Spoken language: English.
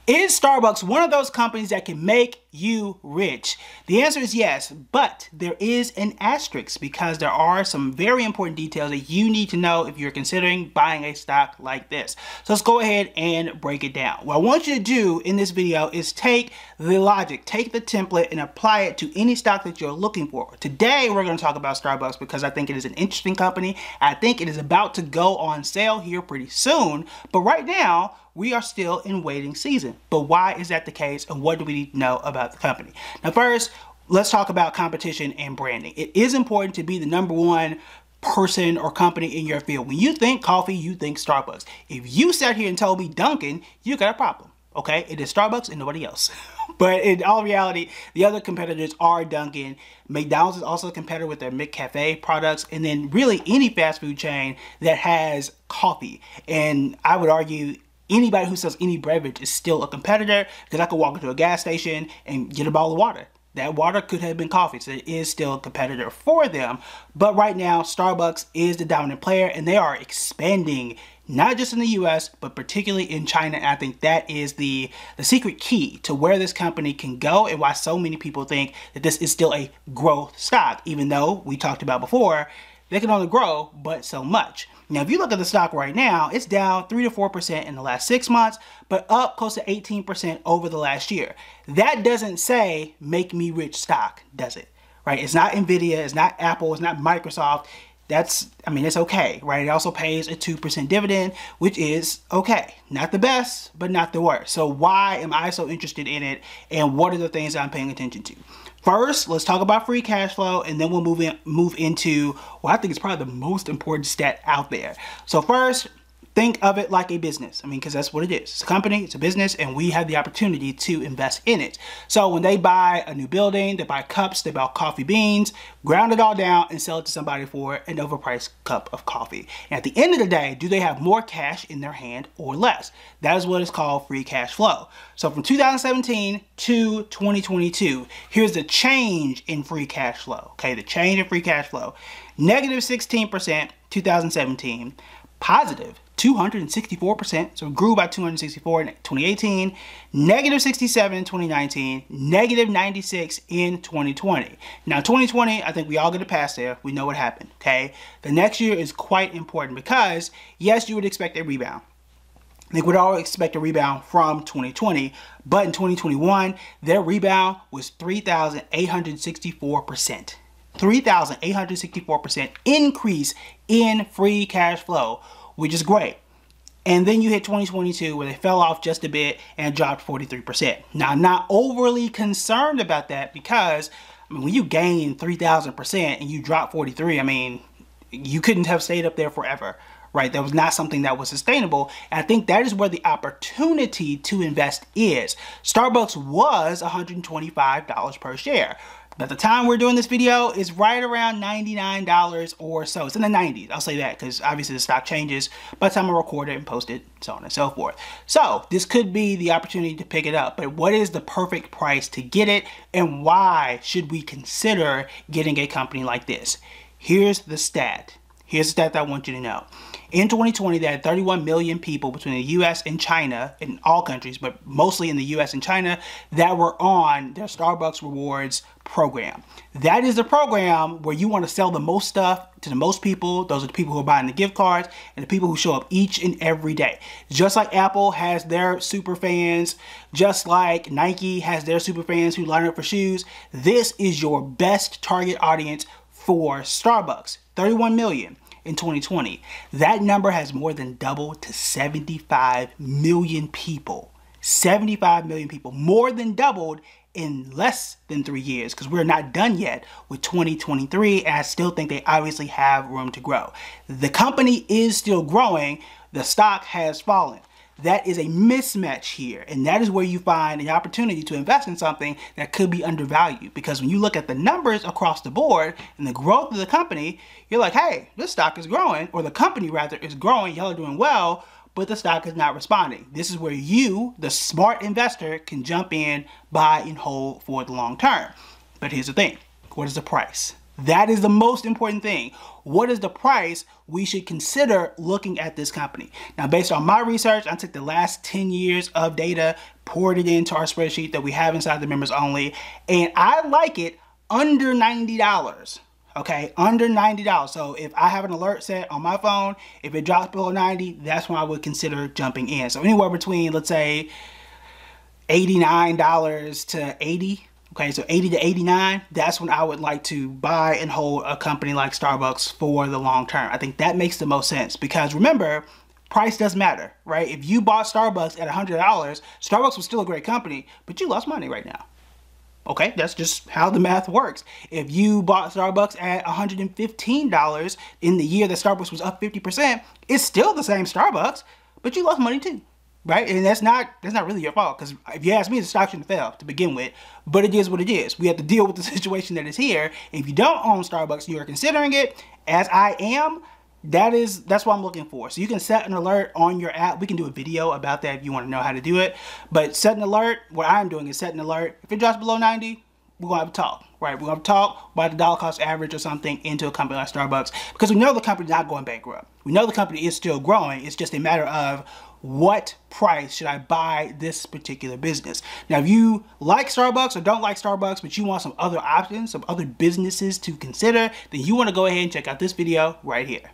Is Starbucks one of those companies that can make you rich? The answer is yes, but there is an asterisk because there are some very important details that you need to know if you're considering buying a stock like this. So let's go ahead and break it down. What I want you to do in this video is take the logic, take the template and apply it to any stock that you're looking for. Today, we're going to talk about Starbucks because I think it is an interesting company. I think it is about to go on sale here pretty soon, but right now, we are still in waiting season. But why is that the case and what do we need to know about the company? Now first, let's talk about competition and branding. It is important to be the #1 person or company in your field. When you think coffee, you think Starbucks. If you sat here and told me Dunkin', you got a problem, okay? It is Starbucks and nobody else. But in all reality, the other competitors are Dunkin'. McDonald's is also a competitor with their McCafe products, and then really any fast food chain that has coffee. And I would argue anybody who sells any beverage is still a competitor because I could walk into a gas station and get a bottle of water. That water could have been coffee, so it is still a competitor for them. But right now, Starbucks is the dominant player and they are expanding not just in the US, but particularly in China. And I think that is the secret key to where this company can go and why so many people think that this is still a growth stock, even though we talked about before, they can only grow but so much. Now, if you look at the stock right now, it's down 3 to 4% in the last 6 months, but up close to 18% over the last year. That doesn't say make me rich stock, does it? Right? It's not Nvidia, it's not Apple, it's not Microsoft. It's okay, right? It also pays a 2% dividend, which is okay. Not the best, but not the worst. So why am I so interested in it? And what are the things I'm paying attention to? First, let's talk about free cash flow, and then we'll move into what I think is probably the most important stat out there. So first, think of it like a business. Because that's what it is. It's a company, it's a business, and we have the opportunity to invest in it. So when they buy a new building, they buy cups, they buy coffee beans, ground it all down and sell it to somebody for an overpriced cup of coffee. And at the end of the day, do they have more cash in their hand or less? That is what is called free cash flow. So from 2017 to 2022, here's the change in free cash flow. Okay, the change in free cash flow. Negative 16%, 2017. Positive 264%, so it grew by 264 in 2018, negative 67 in 2019, negative 96 in 2020. Now 2020, I think we all get a pass there. We know what happened, okay? The next year is quite important because, yes, you would expect a rebound. I think we'd all expect a rebound from 2020, but in 2021, their rebound was 3,864%. 3,864% increase in free cash flow, which is great. And then you hit 2022 where they fell off just a bit and dropped 43%. Now, I'm not overly concerned about that because when you gain 3,000% and you drop 43, you couldn't have stayed up there forever, right? That was not something that was sustainable. And I think that is where the opportunity to invest is. Starbucks was $125 per share. At the time we're doing this video, it's right around $99 or so. It's in the 90s. I'll say that because obviously the stock changes by the time I record it and post it, so on and so forth. So this could be the opportunity to pick it up. But what is the perfect price to get it? And why should we consider getting a company like this? Here's the stat. Here's the stat that I want you to know. In 2020, there had 31 million people between the US and China, in all countries, but mostly in the US and China, that were on their Starbucks Rewards program. That is the program where you want to sell the most stuff to the most people. Those are the people who are buying the gift cards and the people who show up each and every day. Just like Apple has their super fans, just like Nike has their super fans who line up for shoes, this is your best target audience for Starbucks. 31 million in 2020. That number has more than doubled to 75 million people. 75 million people, more than doubled in less than 3 years, because we're not done yet with 2023, and I still think they obviously have room to grow. The company is still growing, the stock has fallen. That is a mismatch here, and that is where you find an opportunity to invest in something that could be undervalued, because when you look at the numbers across the board and the growth of the company, you're like, hey, this stock is growing, or the company rather is growing, y'all are doing well, but the stock is not responding. This is where you, the smart investor, can jump in, buy and hold for the long term. But here's the thing, what is the price? That is the most important thing. What is the price we should consider looking at this company? Now, based on my research, I took the last 10 years of data, poured it into our spreadsheet that we have inside the members only, and I like it under $90. Okay, under $90. So if I have an alert set on my phone, if it drops below 90, that's when I would consider jumping in. So anywhere between, let's say, $89 to 80. Okay, so 80 to 89, that's when I would like to buy and hold a company like Starbucks for the long term. I think that makes the most sense because remember, price does matter, right? If you bought Starbucks at $100, Starbucks was still a great company, but you lost money right now. Okay, that's just how the math works. If you bought Starbucks at $115 in the year that Starbucks was up 50%, it's still the same Starbucks, but you lost money too. Right? And that's not really your fault, because if you ask me, the stock shouldn't fail to begin with, but it is what it is. We have to deal with the situation that is here. If you don't own Starbucks, you are considering it, as I am, that's what I'm looking for. So you can set an alert on your app. We can do a video about that if you want to know how to do it, but set an alert. What I'm doing is set an alert. If it drops below 90, we're gonna have a talk, right? We're gonna talk about the dollar cost average or something into a company like Starbucks, because we know the company's not going bankrupt. We know the company is still growing. It's just a matter of what price should I buy this particular business. Now, if you like Starbucks or don't like Starbucks, but you want some other options, some other businesses to consider, then you want to go ahead and check out this video right here.